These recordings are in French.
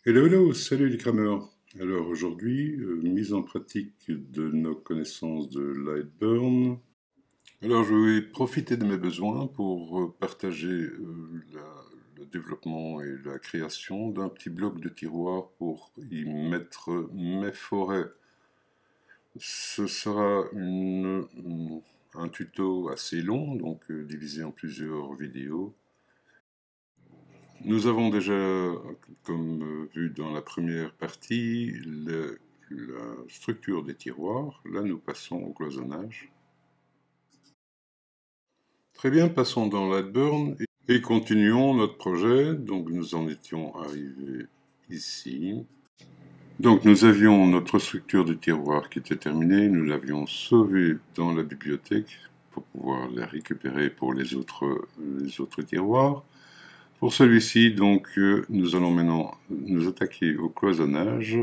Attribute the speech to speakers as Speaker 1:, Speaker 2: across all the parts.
Speaker 1: Hello, hello, salut les crameurs. Alors aujourd'hui, mise en pratique de nos connaissances de Lightburn. Alors je vais profiter de mes besoins pour partager le développement et la création d'un petit bloc de tiroir pour y mettre mes forêts. Ce sera un tuto assez long, donc divisé en plusieurs vidéos. Nous avons déjà, comme vu dans la première partie, la structure des tiroirs. Là, nous passons au cloisonnage. Très bien, passons dans Lightburn et continuons notre projet. Donc, nous en étions arrivés ici. Donc, nous avions notre structure de tiroir qui était terminée. Nous l'avions sauvée dans la bibliothèque pour pouvoir la récupérer pour les autres tiroirs. Pour celui-ci, donc, nous allons maintenant nous attaquer au cloisonnage.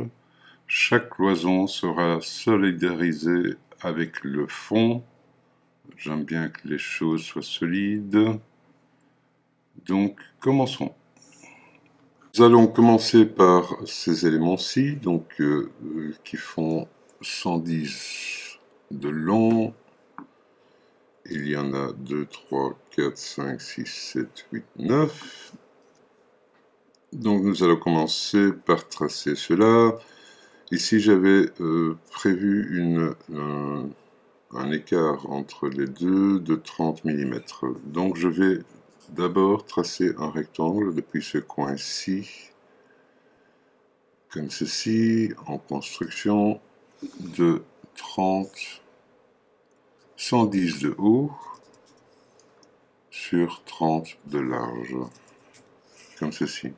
Speaker 1: Chaque cloison sera solidarisée avec le fond. J'aime bien que les choses soient solides. Donc, commençons. Nous allons commencer par ces éléments-ci, donc qui font 110 de long. Il y en a 2, 3, 4, 5, 6, 7, 8, 9. Donc nous allons commencer par tracer cela. Ici j'avais prévu un écart entre les deux de 30 mm. Donc je vais d'abord tracer un rectangle depuis ce coin-ci, comme ceci, en construction de 30, 110 de haut sur 30 de large, comme ceci.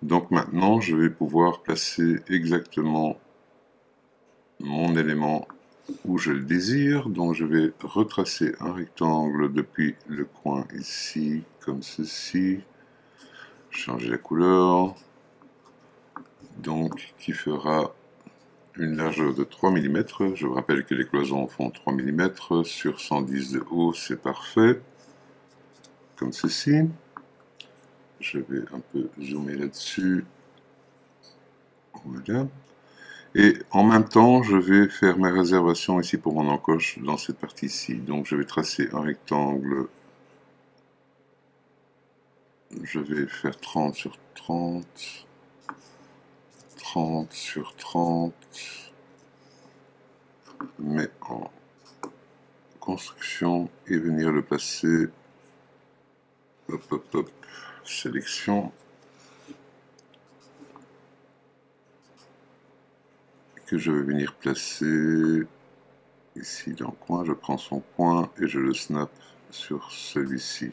Speaker 1: Donc maintenant, je vais pouvoir placer exactement mon élément où je le désire. Donc je vais retracer un rectangle depuis le coin ici, comme ceci. Changer la couleur. Donc qui fera une largeur de 3 mm. Je vous rappelle que les cloisons font 3 mm. Sur 110 de haut, c'est parfait. Comme ceci. Je vais un peu zoomer là-dessus. Voilà. Et en même temps, je vais faire mes réservations ici pour mon encoche dans cette partie-ci. Donc je vais tracer un rectangle. Je vais faire 30 sur 30. 30 sur 30. Mais en construction et venir le placer. Hop, hop, hop. Sélection. Que je vais venir placer ici dans le coin. Je prends son coin et je le snap sur celui-ci.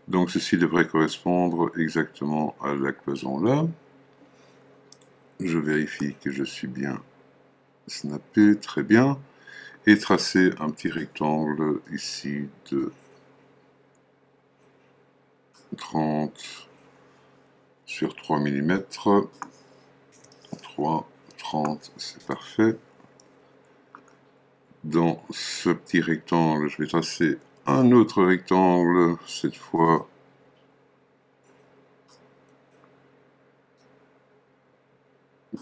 Speaker 1: Donc ceci devrait correspondre exactement à la cloison là. Je vérifie que je suis bien snappé, très bien. Et tracer un petit rectangle ici de 30 sur 3 mm. 3, 30, c'est parfait. Dans ce petit rectangle, je vais tracer un autre rectangle, cette fois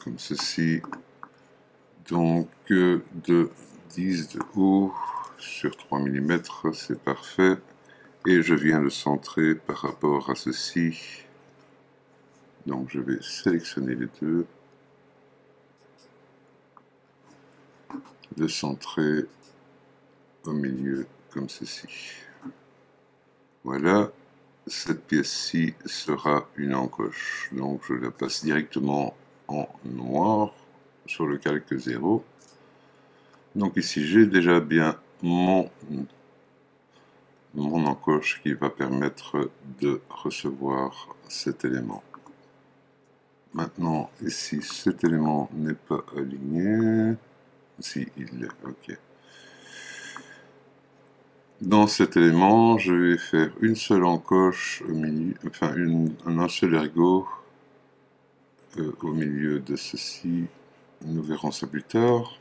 Speaker 1: comme ceci. Donc de 10 de haut sur 3 mm, c'est parfait. Et je viens le centrer par rapport à ceci. Donc je vais sélectionner les deux. Le centrer au milieu comme ceci. Voilà, cette pièce-ci sera une encoche. Donc je la passe directement en noir sur le calque 0. Donc ici j'ai déjà bien mon encoche qui va permettre de recevoir cet élément. Maintenant ici cet élément n'est pas aligné. Si il l'est, ok. Dans cet élément, je vais faire une seule encoche au milieu, enfin un seul ergot au milieu de ceci. Nous verrons ça plus tard,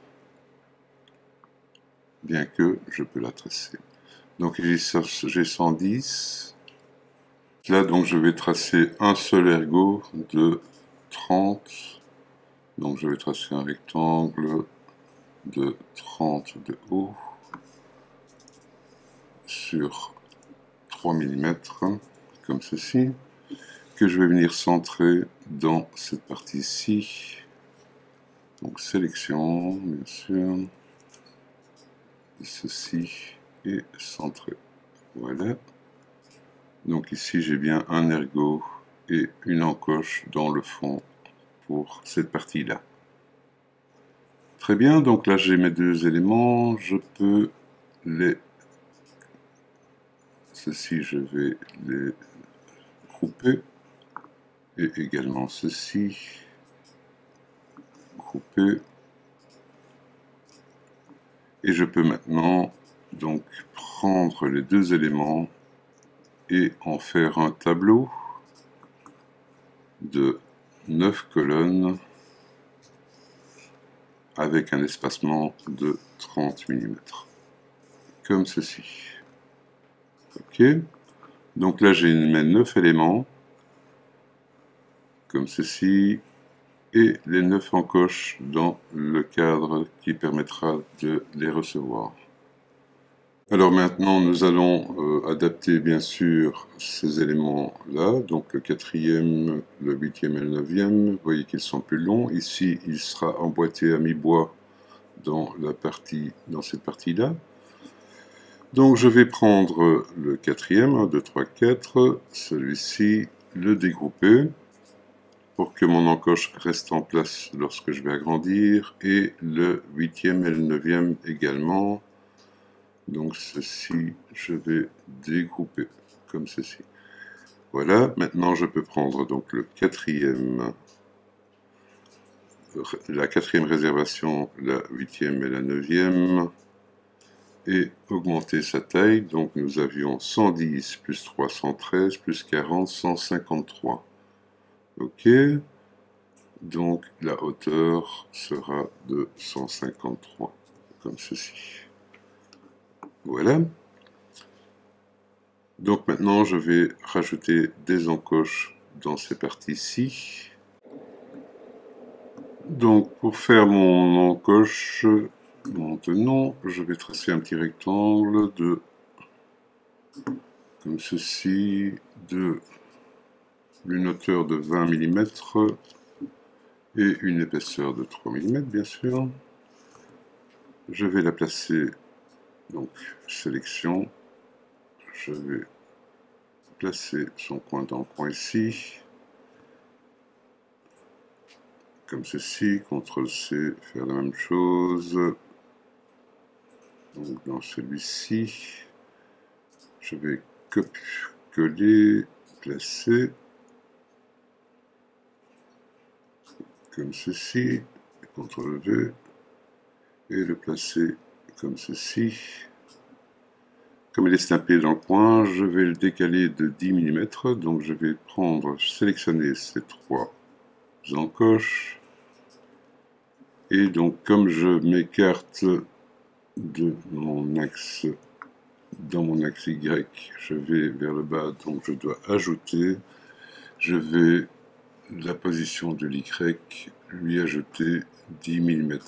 Speaker 1: bien que je peux la tracer. Donc j'ai 110. Là, donc, je vais tracer un seul ergot de 30. Donc je vais tracer un rectangle de 30 de haut sur 3 mm, comme ceci, que je vais venir centrer dans cette partie-ci. Donc sélection, bien sûr, ceci, et centrer. Voilà. Donc ici j'ai bien un ergot et une encoche dans le fond pour cette partie-là. Très bien, donc là j'ai mes deux éléments, je peux les... Ceci, je vais les grouper, et également ceci, grouper. Et je peux maintenant donc prendre les deux éléments et en faire un tableau de 9 colonnes avec un espacement de 30 mm, comme ceci. Ok, donc là j'ai mes 9 éléments, comme ceci, et les 9 encoches dans le cadre qui permettra de les recevoir. Alors maintenant, nous allons adapter bien sûr ces éléments-là, donc le 4e, le 8e et le 9e. Vous voyez qu'ils sont plus longs. Ici, il sera emboîté à mi-bois dans cette partie-là. Donc je vais prendre le 4e, 1, 2, 3, 4, celui-ci, le dégrouper pour que mon encoche reste en place lorsque je vais agrandir, et le 8e et le 9e également. Donc ceci, je vais dégrouper comme ceci. Voilà, maintenant je peux prendre donc la 4e réservation, la 8e et la 9e, et augmenter sa taille. Donc nous avions 110 plus 3, 113, plus 40, 153. Ok, donc la hauteur sera de 153, comme ceci. Voilà. Donc maintenant, je vais rajouter des encoches dans ces parties-ci. Donc pour faire mon encoche, mon tenon, je vais tracer un petit rectangle comme ceci, d'une hauteur de 20 mm et une épaisseur de 3 mm, bien sûr. Je vais la placer, donc sélection, je vais placer son coin dans le coin ici, comme ceci, CTRL-C, faire la même chose. Donc dans celui-ci, je vais coller, placer, comme ceci, CTRL-V, et le placer comme ceci. Comme il est snappé dans le coin, je vais le décaler de 10 mm, donc je vais sélectionner ces trois encoches, et donc comme je m'écarte de mon axe, dans mon axe Y, je vais vers le bas, donc je dois ajouter, je vais la position de l'Y lui ajouter 10 mm,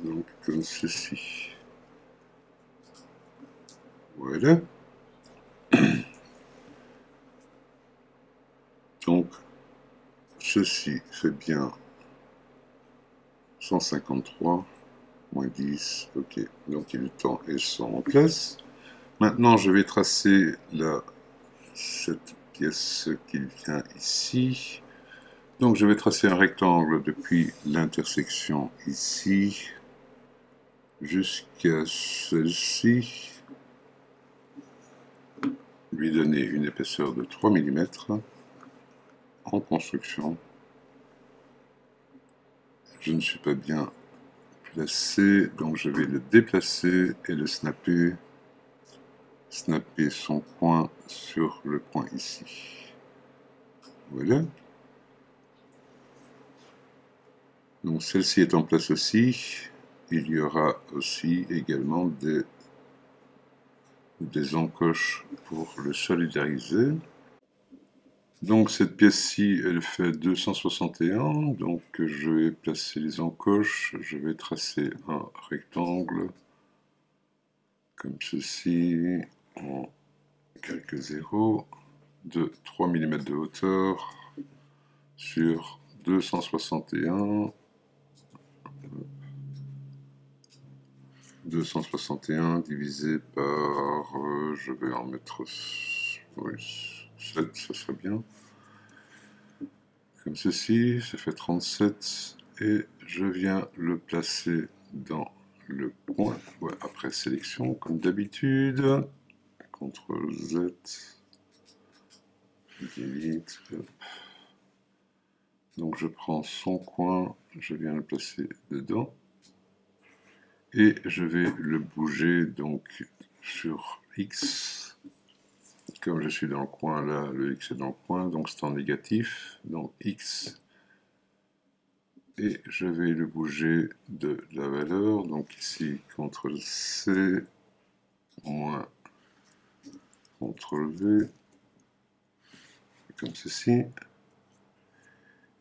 Speaker 1: donc comme ceci. Voilà. Donc ceci fait bien 153 moins 10, ok, donc il est temps et sont en place. Maintenant je vais tracer cette pièce qui vient ici. Donc je vais tracer un rectangle depuis l'intersection ici jusqu'à celle-ci, lui donner une épaisseur de 3 mm en construction. Je ne suis pas bien placé, donc je vais le déplacer et le snapper son coin sur le coin ici. Voilà. Donc celle-ci est en place aussi. Il y aura aussi également des encoches pour le solidariser. Donc cette pièce-ci, elle fait 261, donc je vais placer les encoches, je vais tracer un rectangle, comme ceci, en quelques zéros, de 3 mm de hauteur, sur 261, 261 divisé par, je vais en mettre, oui, 7, ça serait bien. Comme ceci, ça fait 37, et je viens le placer dans le coin, ouais, après sélection, comme d'habitude, CTRL Z, delete, hop. Donc je prends son coin, je viens le placer dedans, et je vais le bouger donc sur X. Comme je suis dans le coin là, le X est dans le coin, donc c'est en négatif, donc X, et je vais le bouger de la valeur, donc ici CTRL C, moins CTRL V, comme ceci,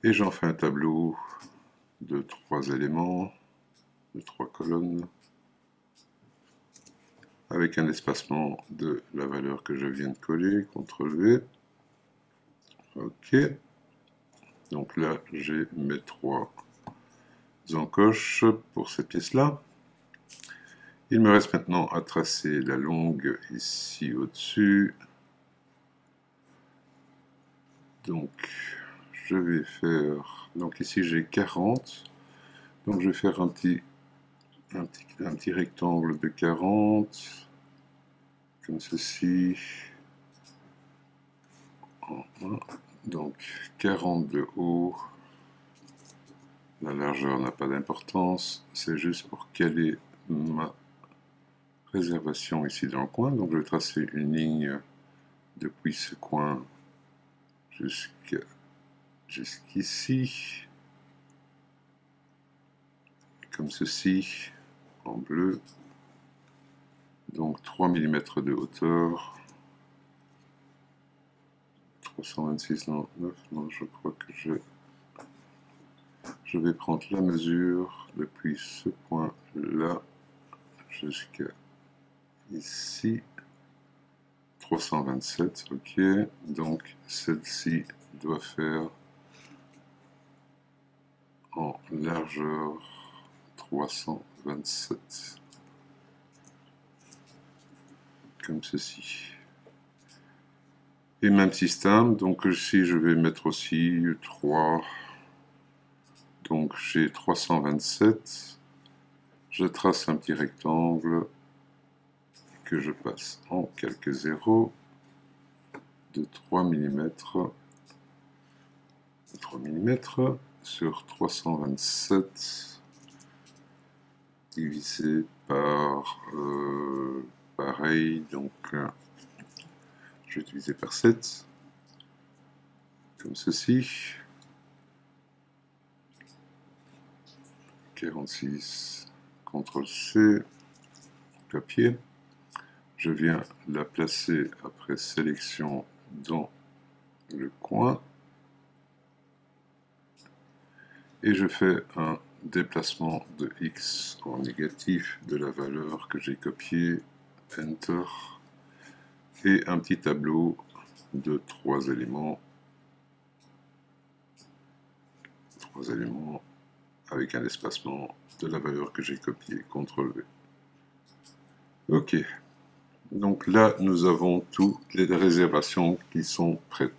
Speaker 1: et j'en fais un tableau de 3 éléments, de 3 colonnes, avec un espacement de la valeur que je viens de coller, CTRL V, ok, donc là j'ai mes 3 encoches pour cette pièce-là. Il me reste maintenant à tracer la longue ici au-dessus. Donc je vais faire, donc ici j'ai 40, donc je vais faire un petit rectangle de 40, comme ceci, donc 40 de haut. La largeur n'a pas d'importance, c'est juste pour caler ma réservation ici dans le coin. Donc je vais tracer une ligne depuis ce coin jusqu'ici, comme ceci, en bleu. Donc 3 mm de hauteur, 326, non, 9, non, je crois que je vais prendre la mesure depuis ce point là jusqu'à ici, 327, ok, donc celle-ci doit faire en largeur 327, comme ceci. Et même système, donc ici je vais mettre aussi 3, donc j'ai 327, je trace un petit rectangle que je passe en quelques zéros de 3 mm, sur 327 divisé par pareil, donc je vais diviser par 7, comme ceci, 46, CTRL C, copier, je viens la placer après sélection dans le coin, et je fais un déplacement de X en négatif de la valeur que j'ai copiée, Enter, et un petit tableau de 3 éléments, avec un espacement de la valeur que j'ai copiée, CTRL V. Ok, donc là nous avons toutes les réservations qui sont prêtes.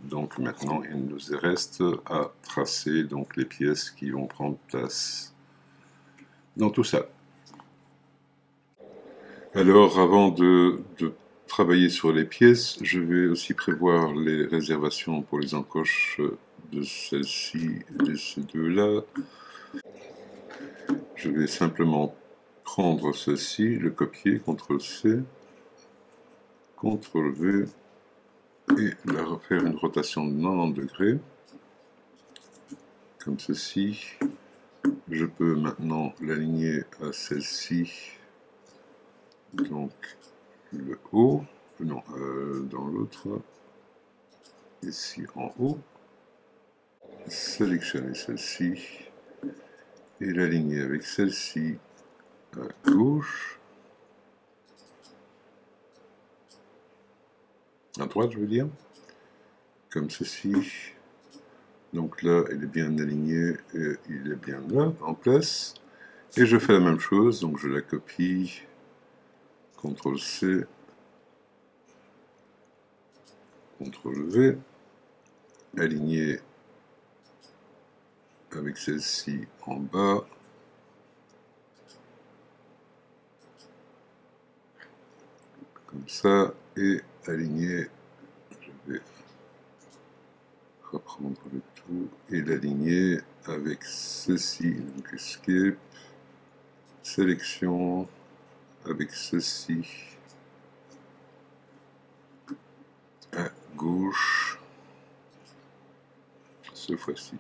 Speaker 1: Donc maintenant il nous reste à tracer donc les pièces qui vont prendre place dans tout ça. Alors avant de travailler sur les pièces, je vais aussi prévoir les réservations pour les encoches de celle-ci et de ces deux-là. Je vais simplement prendre ceci, le copier, CTRL-C, CTRL-V, et la refaire une rotation de 90 degrés, comme ceci. Je peux maintenant l'aligner à celle-ci, donc le haut, non, dans l'autre, ici en haut, sélectionner celle-ci et l'aligner avec celle-ci à gauche, à droite je veux dire, comme ceci. Donc là, elle est bien alignée et il est bien là, en place. Et je fais la même chose, donc je la copie, CTRL-C, CTRL-V, aligner avec celle-ci en bas, comme ça, et aligner, je vais reprendre le tout, et l'aligner avec ceci, donc Escape, sélection, avec ceci, à gauche, cette fois-ci,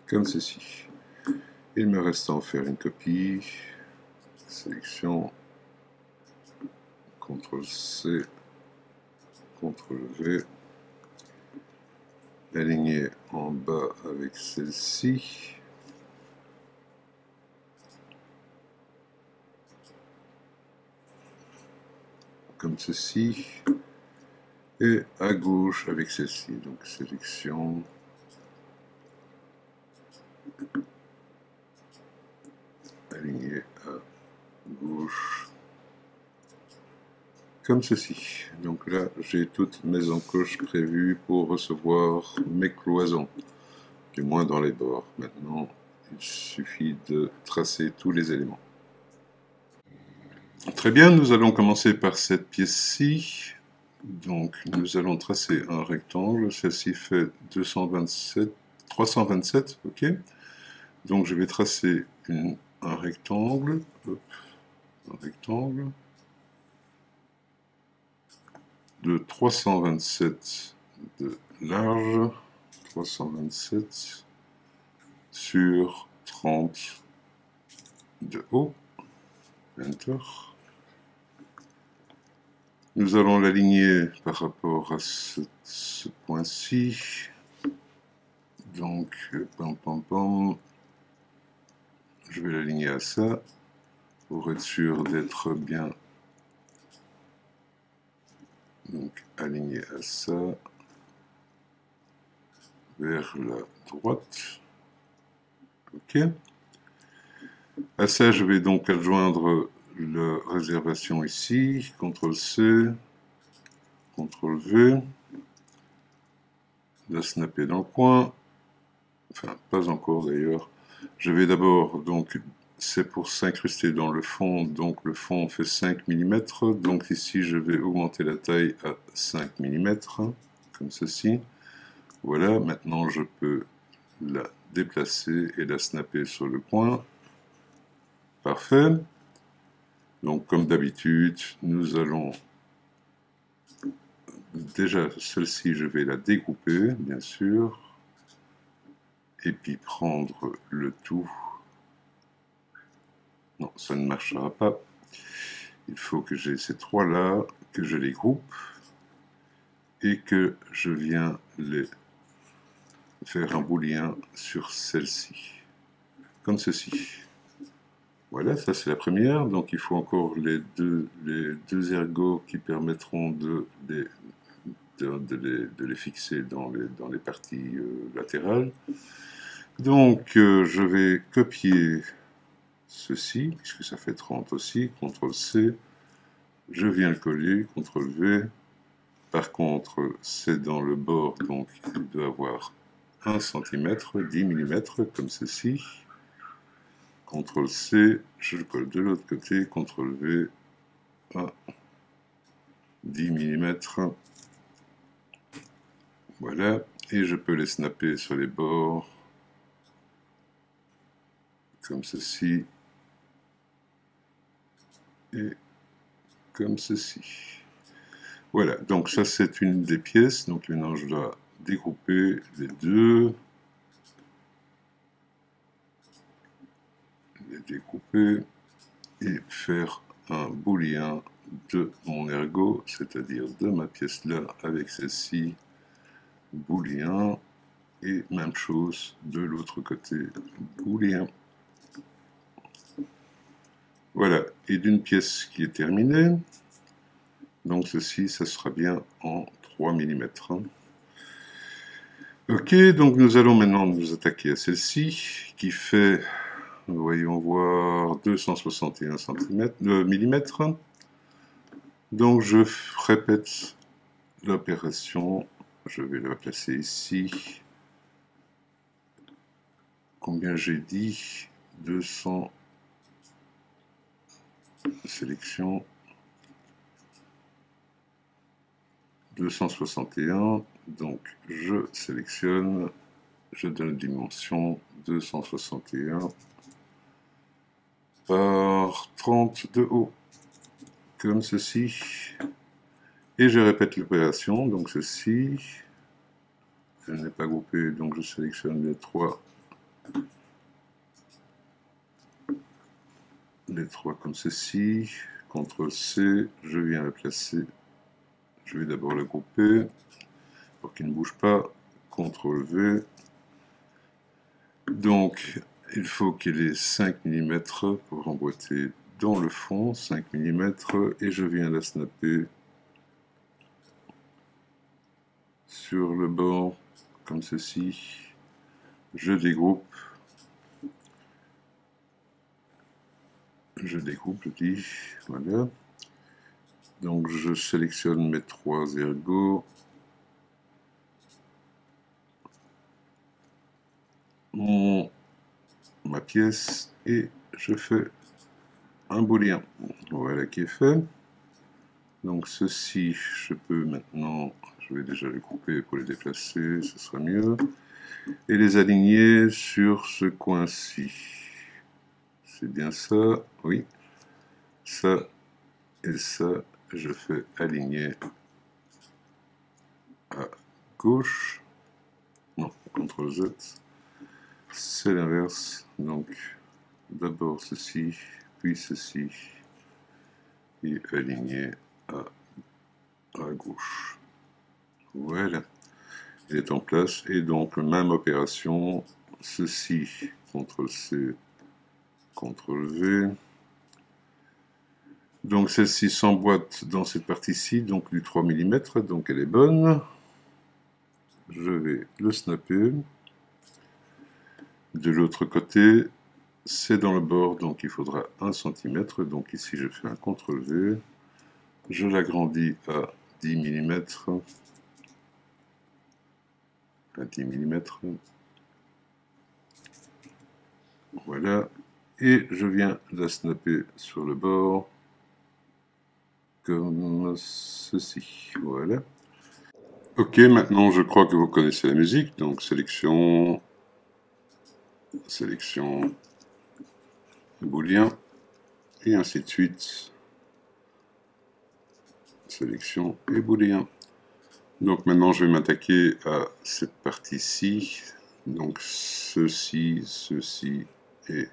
Speaker 1: comme ceci. Il me reste à en faire une copie, sélection, CTRL-C, CTRL-V, aligner en bas avec celle-ci, comme ceci, et à gauche avec celle-ci, donc sélection, aligner à gauche, comme ceci. Donc là, j'ai toutes mes encoches prévues pour recevoir mes cloisons, du moins dans les bords. Maintenant, il suffit de tracer tous les éléments. Très bien, nous allons commencer par cette pièce-ci. Donc, nous allons tracer un rectangle. Celle-ci fait 327, ok. Donc, je vais tracer un rectangle. Hop, un rectangle de 327 de large, 327 sur 30 de haut. Enter. Nous allons l'aligner par rapport à ce point-ci. Donc, pam pam pam, je vais l'aligner à ça pour être sûr d'être bien. Donc, aligné à ça vers la droite. Ok. À ça, je vais donc adjoindre la réservation ici. CTRL-C, CTRL-V. La snapper dans le coin. Enfin, pas encore d'ailleurs. Je vais d'abord, donc, c'est pour s'incruster dans le fond, donc le fond fait 5 mm, donc ici je vais augmenter la taille à 5 mm, comme ceci. Voilà, maintenant je peux la déplacer et la snapper sur le coin. Parfait. Donc comme d'habitude, nous allons, déjà celle-ci je vais la découper, bien sûr, et puis prendre le tout. Non, ça ne marchera pas. Il faut que j'ai ces trois-là, que je les groupe et que je viens les faire un booléen sur celle-ci, comme ceci. Voilà, ça c'est la première. Donc il faut encore les deux ergots qui permettront de les fixer dans les parties latérales. Donc je vais copier ceci, puisque ça fait 30 aussi, CTRL-C, je viens le coller, CTRL-V. Par contre, c'est dans le bord, donc il doit avoir 1 cm, 10 mm, comme ceci. CTRL-C, je le colle de l'autre côté, CTRL-V, 10 mm. Voilà, et je peux les snapper sur les bords, comme ceci, et comme ceci. Voilà, donc ça c'est une des pièces, donc maintenant je dois découper les deux, les découper et faire un booléen de mon ergot, c'est-à-dire de ma pièce là avec celle-ci, booléen, et même chose de l'autre côté, booléen. Voilà, et d'une pièce qui est terminée, donc ceci, ça sera bien en 3 mm. Ok, donc nous allons maintenant nous attaquer à celle-ci, qui fait, voyons voir, 261 mm. Donc je répète l'opération, je vais la placer ici. Combien j'ai dit? 200, sélection, 261, donc je sélectionne, je donne la dimension 261 par 30 de haut, comme ceci, et je répète l'opération, donc ceci, je n'ai pas groupé, donc je sélectionne les trois comme ceci, CTRL-C, je viens la placer, je vais d'abord la grouper, pour qu'il ne bouge pas, CTRL-V, donc il faut qu'il ait 5 mm pour emboîter dans le fond, 5 mm, et je viens la snapper sur le bord, comme ceci, je dégroupe, je dis, voilà, donc je sélectionne mes trois ergots, ma pièce, et je fais un booléen. Voilà qui est fait. Donc ceci, je peux maintenant, je vais déjà les couper pour les déplacer, ce sera mieux, et les aligner sur ce coin-ci. C'est bien ça, oui. Ça et ça, je fais aligner à gauche. Non, CTRL-Z. C'est l'inverse, donc d'abord ceci, puis ceci, et aligner à gauche. Voilà, il est en place, et donc même opération, ceci, CTRL-C, CTRL-V. Donc celle-ci s'emboîte dans cette partie-ci, donc du 3 mm, donc elle est bonne. Je vais le snapper. De l'autre côté, c'est dans le bord, donc il faudra 1 cm. Donc ici, je fais un CTRL-V. Je l'agrandis à 10 mm. À 10 mm. Voilà. Et je viens la snapper sur le bord, comme ceci. Voilà. Ok, maintenant je crois que vous connaissez la musique. Donc sélection, sélection, booléen, et ainsi de suite. Sélection et booléen. Donc maintenant je vais m'attaquer à cette partie-ci. Donc ceci, ceci et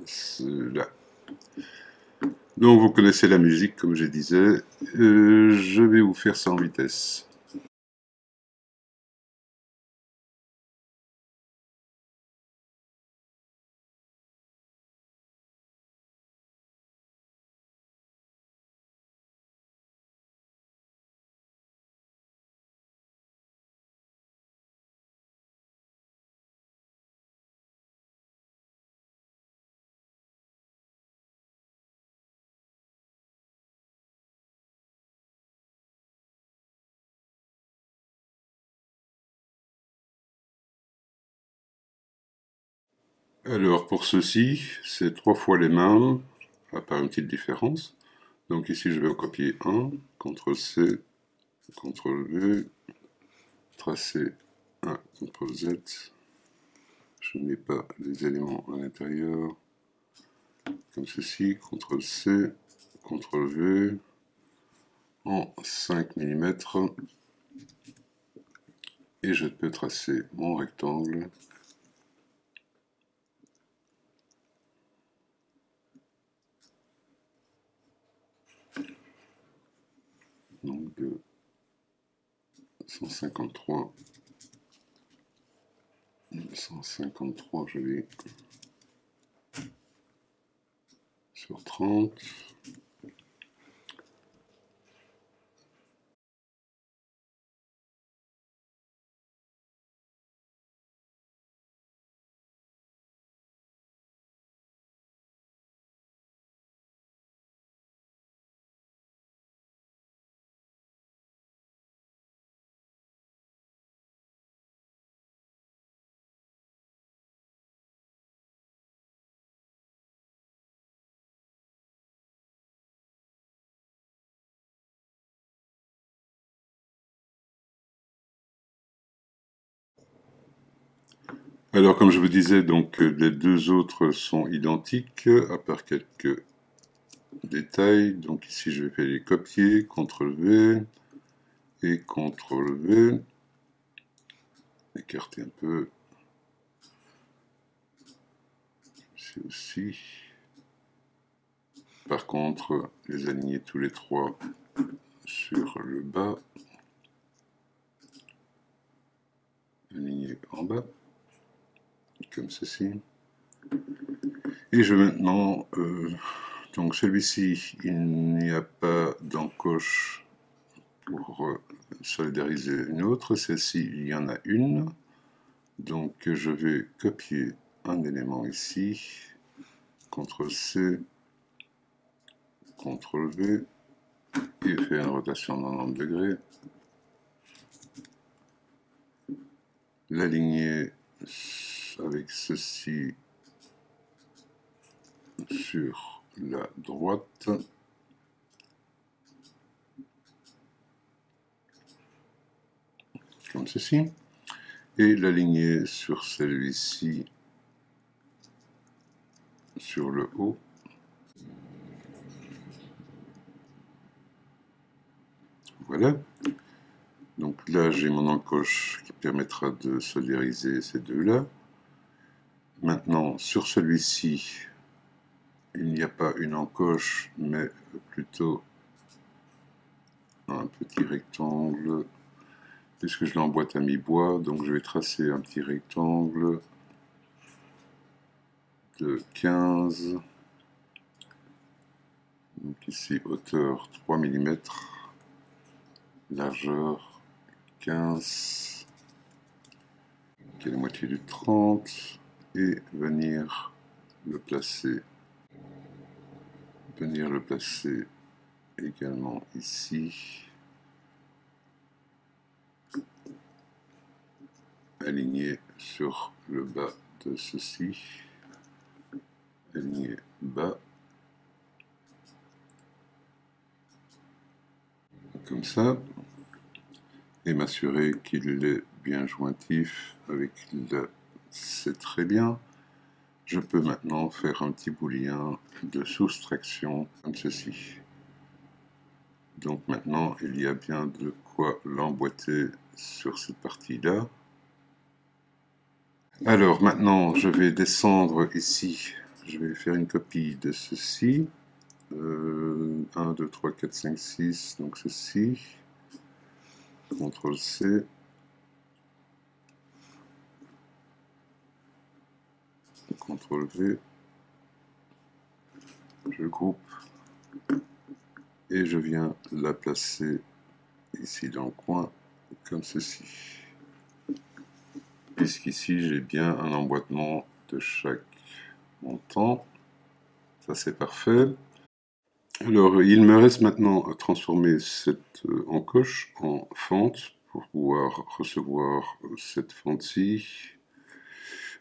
Speaker 1: cela. Donc vous connaissez la musique comme je disais. Je vais vous faire ça en vitesse. Alors pour ceci, c'est 3 fois les mêmes, à part une petite différence. Donc ici je vais en copier un, CTRL-C, CTRL-V, tracer un, CTRL-Z. Je ne mets pas les éléments à l'intérieur, comme ceci, CTRL-C, CTRL-V, en 5 mm, et je peux tracer mon rectangle. donc de 153. 153, je vais sur 30. Alors, comme je vous disais, donc les deux autres sont identiques, à part quelques détails. Donc ici, je vais les copier, CTRL-V et CTRL-V. Écarter un peu. Ici aussi. Par contre, les aligner tous les trois sur le bas. Aligner en bas. Comme ceci. Et je vais maintenant... donc celui-ci, il n'y a pas d'encoche pour solidariser une autre. Celle-ci, il y en a une. Donc je vais copier un élément ici. CTRL-C, CTRL-V, et faire une rotation de 90 degrés. L'aligner avec ceci sur la droite. Comme ceci. Et l'aligner sur celui-ci sur le haut. Voilà. Donc là, j'ai mon encoche qui permettra de solidariser ces deux-là. Maintenant, sur celui-ci, il n'y a pas une encoche, mais plutôt un petit rectangle. Puisque je l'ai en boîte à mi-bois, donc je vais tracer un petit rectangle de 15. Donc ici, hauteur 3 mm, largeur 15, qui est la moitié du 30, et venir le placer également ici, aligné sur le bas de ceci, aligné bas, comme ça, et m'assurer qu'il est bien jointif avec le c'est très bien. Je peux maintenant faire un petit booléen de soustraction comme ceci. Donc maintenant, il y a bien de quoi l'emboîter sur cette partie-là. Alors maintenant, je vais descendre ici. Je vais faire une copie de ceci. 1, 2, 3, 4, 5, 6. Donc ceci. CTRL-C. CTRL-V. Je groupe. Et je viens la placer ici dans le coin, comme ceci. Puisqu'ici, j'ai bien un emboîtement de chaque montant. Ça, c'est parfait. Alors, il me reste maintenant à transformer cette encoche en fente pour pouvoir recevoir cette fente-ci.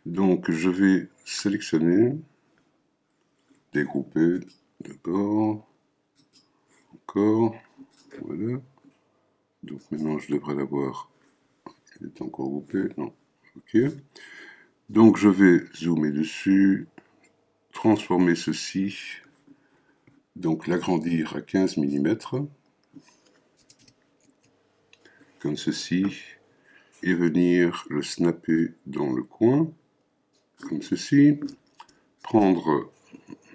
Speaker 1: Donc, je vais sélectionner, dégrouper d'abord, encore, voilà. Donc maintenant, je devrais l'avoir. Elle est encore groupée, non, ok. Donc, je vais zoomer dessus, transformer ceci, donc l'agrandir à 15 mm, comme ceci, et venir le snapper dans le coin, comme ceci, prendre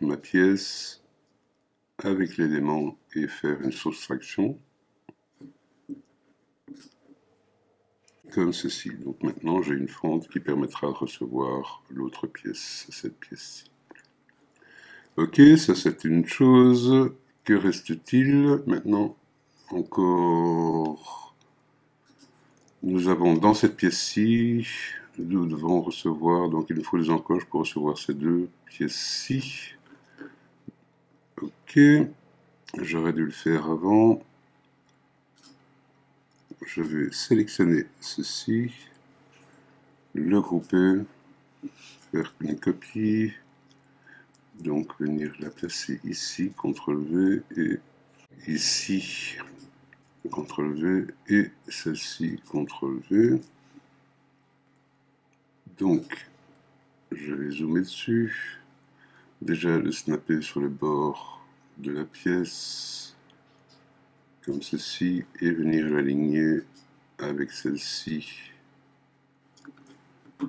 Speaker 1: ma pièce avec l'élément et faire une soustraction, comme ceci. Donc maintenant j'ai une fente qui permettra de recevoir l'autre pièce, cette pièce-ci. Ok, ça c'est une chose. Que reste-t-il maintenant? Encore, nous avons dans cette pièce-ci, nous devons recevoir, donc il nous faut les encoches pour recevoir ces deux pièces-ci. Ok, j'aurais dû le faire avant. Je vais sélectionner ceci, le grouper, faire une copie, donc venir la placer ici, CTRL-V, et ici, CTRL-V, et celle-ci, CTRL-V. Donc, je vais zoomer dessus, déjà le snapper sur le bord de la pièce, comme ceci, et venir l'aligner avec celle-ci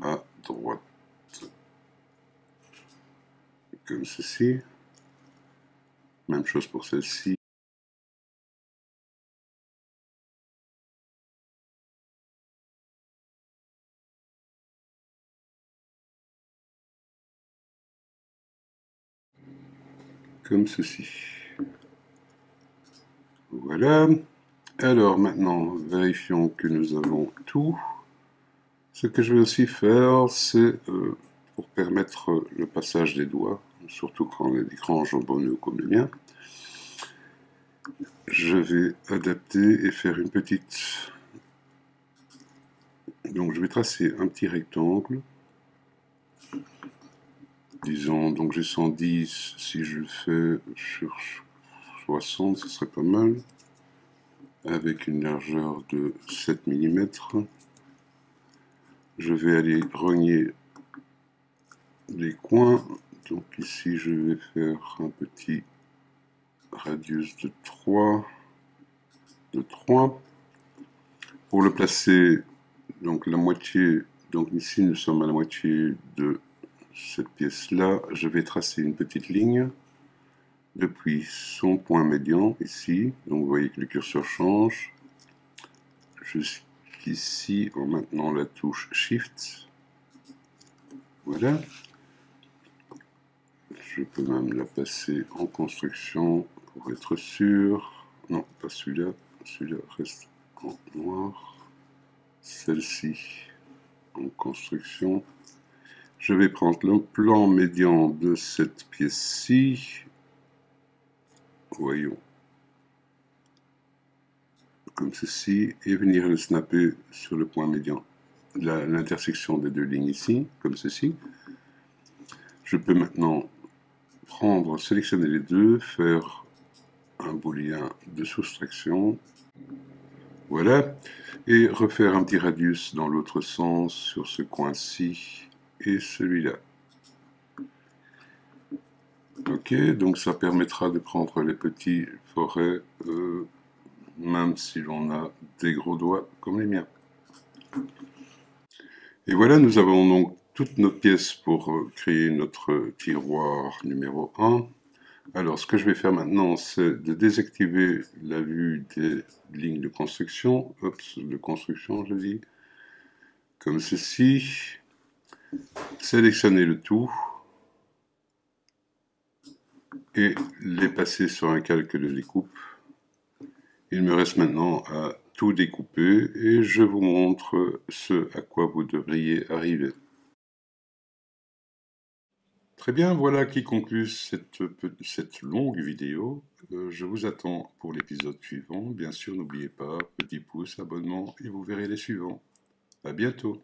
Speaker 1: à droite, comme ceci. Même chose pour celle-ci. Comme ceci. Voilà. Alors maintenant, vérifions que nous avons tout. Ce que je vais aussi faire, c'est pour permettre le passage des doigts, surtout quand l'écran jambonneux comme le mien, je vais adapter et faire une petite... Donc je vais tracer un petit rectangle. Disons, donc j'ai 110, si je le fais sur 60, ce serait pas mal. Avec une largeur de 7 mm. Je vais aller rogner les coins. Donc ici, je vais faire un petit radius de 3. Pour le placer, donc la moitié, donc ici nous sommes à la moitié de cette pièce-là. Je vais tracer une petite ligne depuis son point médian ici. Donc vous voyez que le curseur change jusqu'ici en maintenant la touche Shift. Voilà. Je peux même la passer en construction pour être sûr. Non, pas celui-là. Celui-là reste en noir. Celle-ci en construction. Je vais prendre le plan médian de cette pièce-ci. Voyons. Comme ceci. Et venir le snapper sur le point médian. L'intersection des deux lignes ici, comme ceci. Je peux maintenant prendre, sélectionner les deux, faire un booléen de soustraction, voilà, et refaire un petit radius dans l'autre sens sur ce coin-ci et celui-là. Ok, donc ça permettra de prendre les petits forêts, même si l'on a des gros doigts comme les miens. Et voilà, nous avons donc toutes nos pièces pour créer notre tiroir numéro 1. Alors, ce que je vais faire maintenant, c'est de désactiver la vue des lignes de construction. De construction, je dis. Comme ceci. Sélectionner le tout. Et les passer sur un calque de découpe. Il me reste maintenant à tout découper et je vous montre ce à quoi vous devriez arriver. Très bien, voilà qui conclut cette longue vidéo. Je vous attends pour l'épisode suivant. Bien sûr, n'oubliez pas, petit pouce, abonnement, et vous verrez les suivants. À bientôt.